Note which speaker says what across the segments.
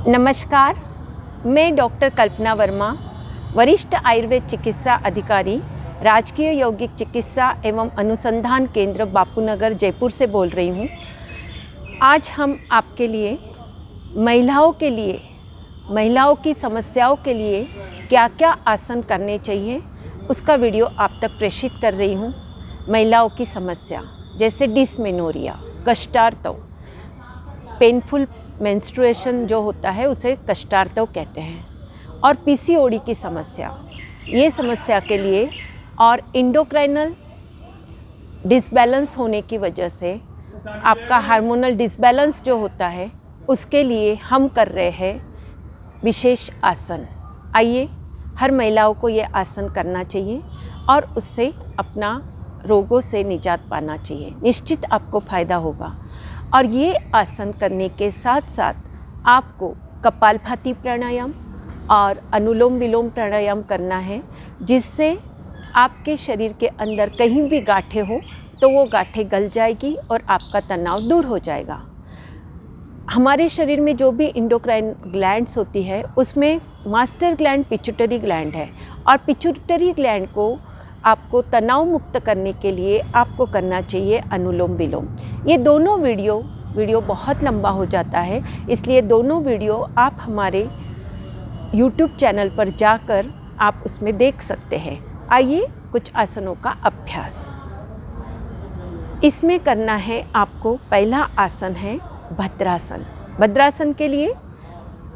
Speaker 1: नमस्कार, मैं डॉक्टर कल्पना वर्मा, वरिष्ठ आयुर्वेद चिकित्सा अधिकारी, राजकीय यौगिक चिकित्सा एवं अनुसंधान केंद्र बापूनगर जयपुर से बोल रही हूँ। आज हम आपके लिए महिलाओं की समस्याओं के लिए क्या क्या आसन करने चाहिए उसका वीडियो आप तक प्रेषित कर रही हूँ। महिलाओं की समस्या जैसे डिस्मेनोरिया, कष्टार्तव, पेनफुल मेंस्ट्रुएशन जो होता है उसे कष्टार्तव कहते हैं, और पीसीओडी की समस्या, ये समस्या के लिए और इंडोक्राइनल डिसबैलेंस होने की वजह से आपका हार्मोनल डिसबैलेंस जो होता है उसके लिए हम कर रहे हैं विशेष आसन। आइए, हर महिलाओं को ये आसन करना चाहिए और उससे अपना रोगों से निजात पाना चाहिए। निश्चित आपको फ़ायदा होगा। और ये आसन करने के साथ साथ आपको कपालभाति प्राणायाम और अनुलोम विलोम प्राणायाम करना है, जिससे आपके शरीर के अंदर कहीं भी गांठें हो तो वो गांठें गल जाएगी और आपका तनाव दूर हो जाएगा। हमारे शरीर में जो भी इंडोक्राइन ग्लैंड्स होती है उसमें मास्टर ग्लैंड पिट्यूटरी ग्लैंड है, और पिट्यूटरी ग्लैंड को आपको तनाव मुक्त करने के लिए आपको करना चाहिए अनुलोम विलोम। ये दोनों वीडियो बहुत लंबा हो जाता है, इसलिए दोनों वीडियो आप हमारे YouTube चैनल पर जाकर आप उसमें देख सकते हैं। आइए, कुछ आसनों का अभ्यास इसमें करना है आपको। पहला आसन है भद्रासन। भद्रासन के लिए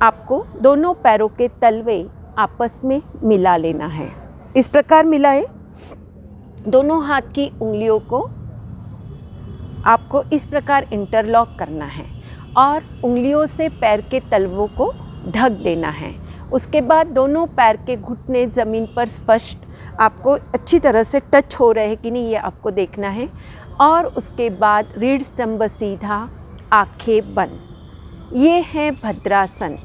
Speaker 1: आपको दोनों पैरों के तलवे आपस में मिला लेना है। इस प्रकार मिलाएं। दोनों हाथ की उंगलियों को आपको इस प्रकार इंटरलॉक करना है और उंगलियों से पैर के तलवों को ढक देना है। उसके बाद दोनों पैर के घुटने ज़मीन पर स्पष्ट आपको अच्छी तरह से टच हो रहे हैं कि नहीं, ये आपको देखना है। और उसके बाद रीढ़ स्तंभ सीधा, आंखें बंद। ये है भद्रासन।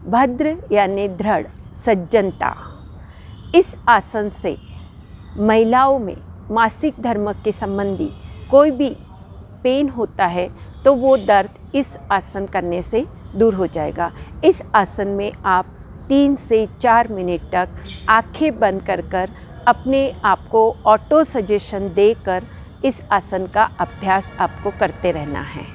Speaker 1: भद्र यानी दृढ़, सज्जनता। इस आसन से महिलाओं में मासिक धर्म के संबंधी कोई भी पेन होता है तो वो दर्द इस आसन करने से दूर हो जाएगा। इस आसन में आप 3 से 4 मिनट तक आंखें बंद कर अपने आप को ऑटो सजेशन देकर इस आसन का अभ्यास आपको करते रहना है।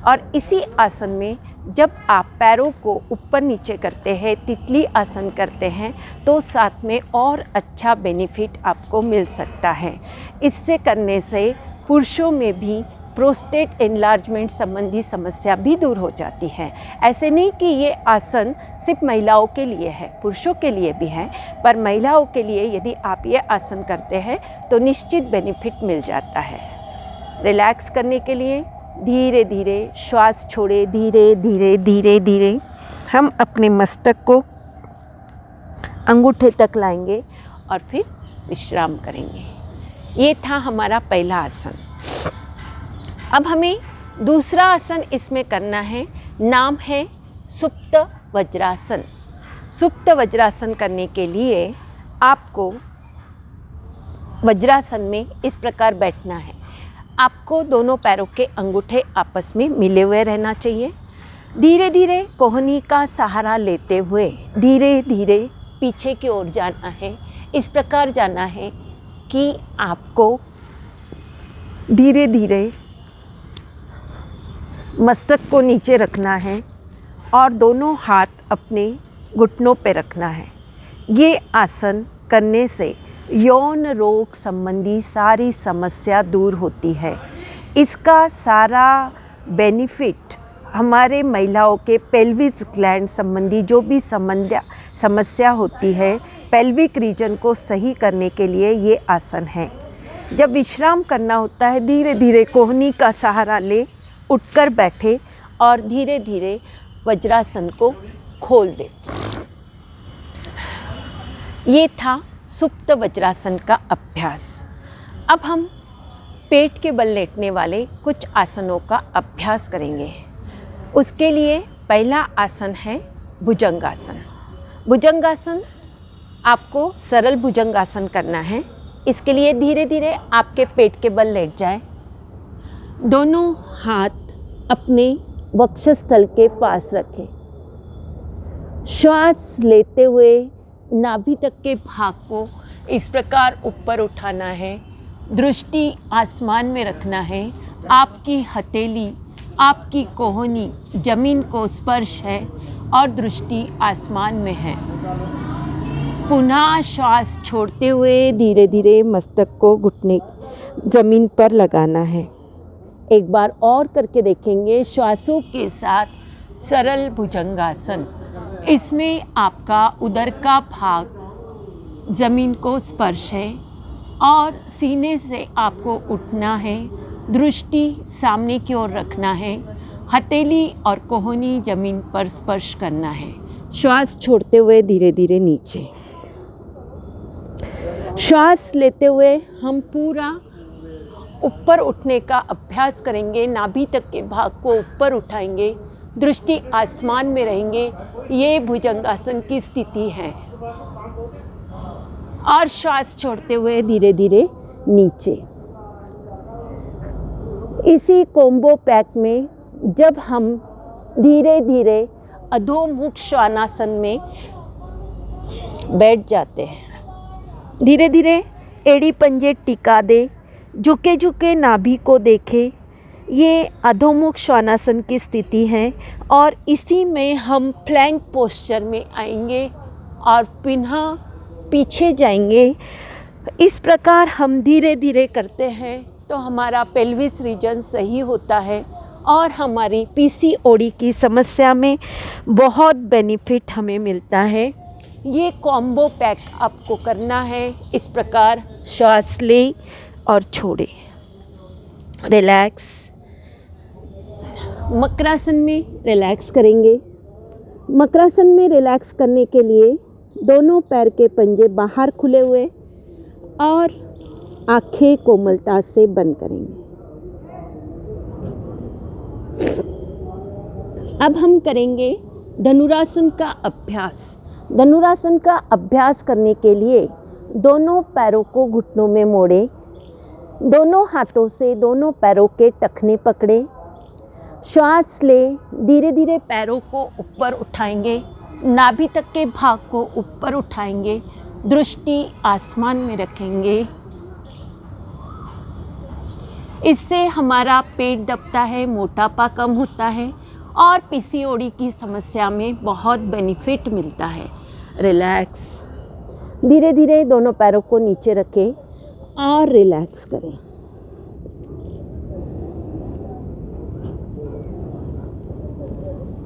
Speaker 1: और इसी आसन में जब आप पैरों को ऊपर नीचे करते हैं, तितली आसन करते हैं, तो साथ में और अच्छा बेनिफिट आपको मिल सकता है। इससे करने से पुरुषों में भी प्रोस्टेट एनलार्जमेंट संबंधी समस्या भी दूर हो जाती है। ऐसे नहीं कि ये आसन सिर्फ महिलाओं के लिए है, पुरुषों के लिए भी है, पर महिलाओं के लिए यदि आप ये आसन करते हैं तो निश्चित बेनिफिट मिल जाता है। रिलैक्स करने के लिए धीरे धीरे श्वास छोड़े, धीरे धीरे धीरे धीरे हम अपने मस्तक को अंगूठे तक लाएंगे और फिर विश्राम करेंगे। ये था हमारा पहला आसन। अब हमें दूसरा आसन इसमें करना है। नाम है सुप्त वज्रासन। सुप्त वज्रासन करने के लिए आपको वज्रासन में इस प्रकार बैठना है। आपको दोनों पैरों के अंगूठे आपस में मिले हुए रहना चाहिए। धीरे धीरे कोहनी का सहारा लेते हुए धीरे धीरे पीछे की ओर जाना है। इस प्रकार जाना है कि आपको धीरे धीरे मस्तक को नीचे रखना है और दोनों हाथ अपने घुटनों पे रखना है। ये आसन करने से यौन रोग संबंधी सारी समस्या दूर होती है। इसका सारा बेनिफिट हमारे महिलाओं के पेल्विक ग्लैंड संबंधी जो भी समस्या होती है, पेल्विक रीजन को सही करने के लिए ये आसन है। जब विश्राम करना होता है, धीरे धीरे कोहनी का सहारा ले उठकर बैठे और धीरे धीरे वज्रासन को खोल दे। ये था सुप्त वज्रासन का अभ्यास। अब हम पेट के बल लेटने वाले कुछ आसनों का अभ्यास करेंगे। उसके लिए पहला आसन है भुजंगासन। भुजंगासन आपको सरल भुजंगासन करना है। इसके लिए धीरे धीरे आपके पेट के बल लेट जाएं। दोनों हाथ अपने वक्षस्थल के पास रखें। श्वास लेते हुए नाभि तक के भाग को इस प्रकार ऊपर उठाना है। दृष्टि आसमान में रखना है। आपकी हथेली, आपकी कोहनी जमीन को स्पर्श है और दृष्टि आसमान में है। पुनः श्वास छोड़ते हुए धीरे धीरे मस्तक को घुटने ज़मीन पर लगाना है। एक बार और करके देखेंगे। श्वासों के साथ सरल भुजंगासन। इसमें आपका उदर का भाग ज़मीन को स्पर्श है और सीने से आपको उठना है। दृष्टि सामने की ओर रखना है। हथेली और कोहनी ज़मीन पर स्पर्श करना है। श्वास छोड़ते हुए धीरे धीरे नीचे। श्वास लेते हुए हम पूरा ऊपर उठने का अभ्यास करेंगे। नाभि तक के भाग को ऊपर उठाएंगे। दृष्टि आसमान में रहेंगे। ये भुजंगासन की स्थिति है। और श्वास छोड़ते हुए धीरे धीरे नीचे। इसी कोम्बो पैक में जब हम धीरे धीरे अधोमुख श्वानासन में बैठ जाते हैं, धीरे धीरे एड़ी पंजे टिका दे, झुके झुके नाभि को देखे। ये अधोमुख श्वानासन की स्थिति है और इसी में हम प्लैंक पोस्चर में आएंगे और पुनः पीछे जाएंगे। इस प्रकार हम धीरे धीरे करते हैं तो हमारा पेल्विस रीजन सही होता है और हमारी पीसीओडी की समस्या में बहुत बेनिफिट हमें मिलता है। ये कॉम्बो पैक आपको करना है। इस प्रकार श्वास ले और छोड़े। रिलैक्स। मकरासन में रिलैक्स करेंगे। मकरासन में रिलैक्स करने के लिए दोनों पैर के पंजे बाहर खुले हुए और आंखें कोमलता से बंद करेंगे। अब हम करेंगे धनुरासन का अभ्यास। धनुरासन का अभ्यास करने के लिए दोनों पैरों को घुटनों में मोड़े। दोनों हाथों से दोनों पैरों के टखने पकड़े। श्वास ले। धीरे धीरे पैरों को ऊपर उठाएंगे। नाभि तक के भाग को ऊपर उठाएंगे। दृष्टि आसमान में रखेंगे। इससे हमारा पेट दबता है, मोटापा कम होता है और पीसीओडी की समस्या में बहुत बेनिफिट मिलता है। रिलैक्स। धीरे धीरे दोनों पैरों को नीचे रखें और रिलैक्स करें।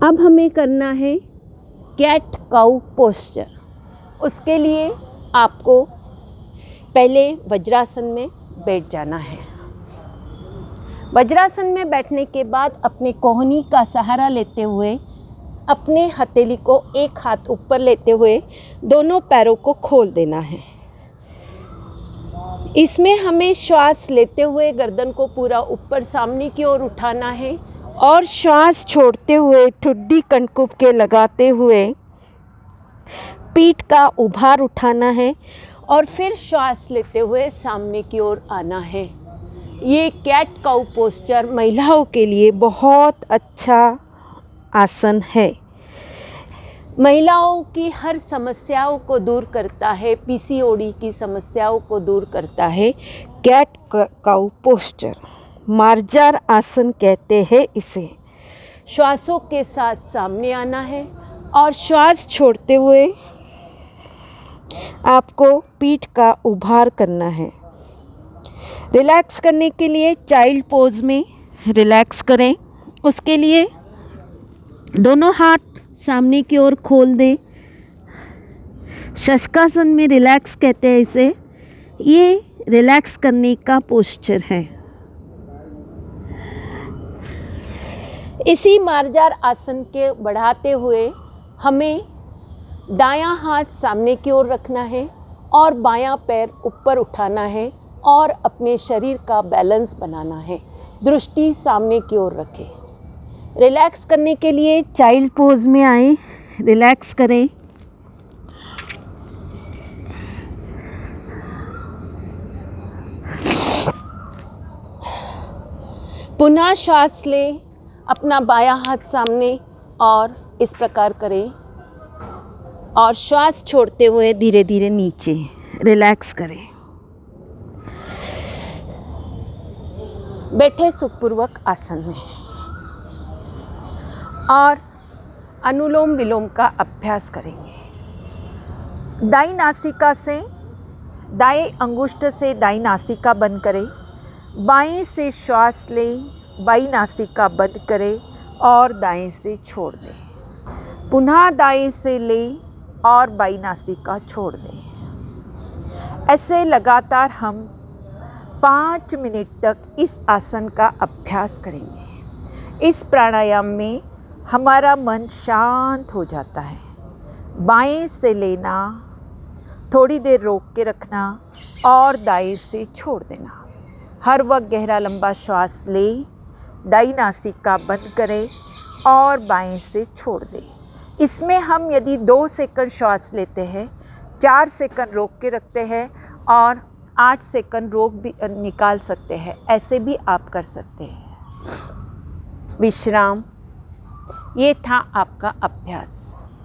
Speaker 1: अब हमें करना है कैट काउ पोस्चर। उसके लिए आपको पहले वज्रासन में बैठ जाना है। वज्रासन में बैठने के बाद अपने कोहनी का सहारा लेते हुए अपने हथेली को एक हाथ ऊपर लेते हुए दोनों पैरों को खोल देना है। इसमें हमें श्वास लेते हुए गर्दन को पूरा ऊपर सामने की ओर उठाना है और श्वास छोड़ते हुए ठुड्डी कनकुब के लगाते हुए पीठ का उभार उठाना है और फिर श्वास लेते हुए सामने की ओर आना है। ये कैट काउ पोस्चर महिलाओं के लिए बहुत अच्छा आसन है। महिलाओं की हर समस्याओं को दूर करता है। पीसीओडी की समस्याओं को दूर करता है। कैट काउ पोस्चर, मार्जार आसन कहते हैं इसे। श्वासों के साथ सामने आना है और श्वास छोड़ते हुए आपको पीठ का उभार करना है। रिलैक्स करने के लिए चाइल्ड पोज में रिलैक्स करें। उसके लिए दोनों हाथ सामने की ओर खोल दें। शशकासन में रिलैक्स कहते हैं इसे। ये रिलैक्स करने का पोस्चर है। इसी मार्जार आसन के बढ़ाते हुए हमें दायां हाथ सामने की ओर रखना है और बायां पैर ऊपर उठाना है और अपने शरीर का बैलेंस बनाना है। दृष्टि सामने की ओर रखें। रिलैक्स करने के लिए चाइल्ड पोज में आएं। रिलैक्स करें। पुनः श्वास लें। अपना बायां हाथ सामने और इस प्रकार करें। और श्वास छोड़ते हुए धीरे धीरे नीचे रिलैक्स करें। बैठे सुखपूर्वक आसन में और अनुलोम विलोम का अभ्यास करेंगे। दाई नासिका से, दाएं अंगुष्ठ से दाई नासिका बंद करें, बाएं से श्वास लें, बाई नासिका बंद करें और दाएं से छोड़ दें। पुनः दाएं से लें और बाई नासिका छोड़ दें। ऐसे लगातार हम 5 मिनट तक इस आसन का अभ्यास करेंगे। इस प्राणायाम में हमारा मन शांत हो जाता है। बाएं से लेना, थोड़ी देर रोक के रखना और दाएं से छोड़ देना। हर वक्त गहरा लंबा श्वास लें, दाई नासिका बंद करें और बाएं से छोड़ दें। इसमें हम यदि 2 सेकंड श्वास लेते हैं, 4 सेकंड रोक के रखते हैं और 8 सेकंड रोक भी निकाल सकते हैं। ऐसे भी आप कर सकते हैं। विश्राम। ये था आपका अभ्यास।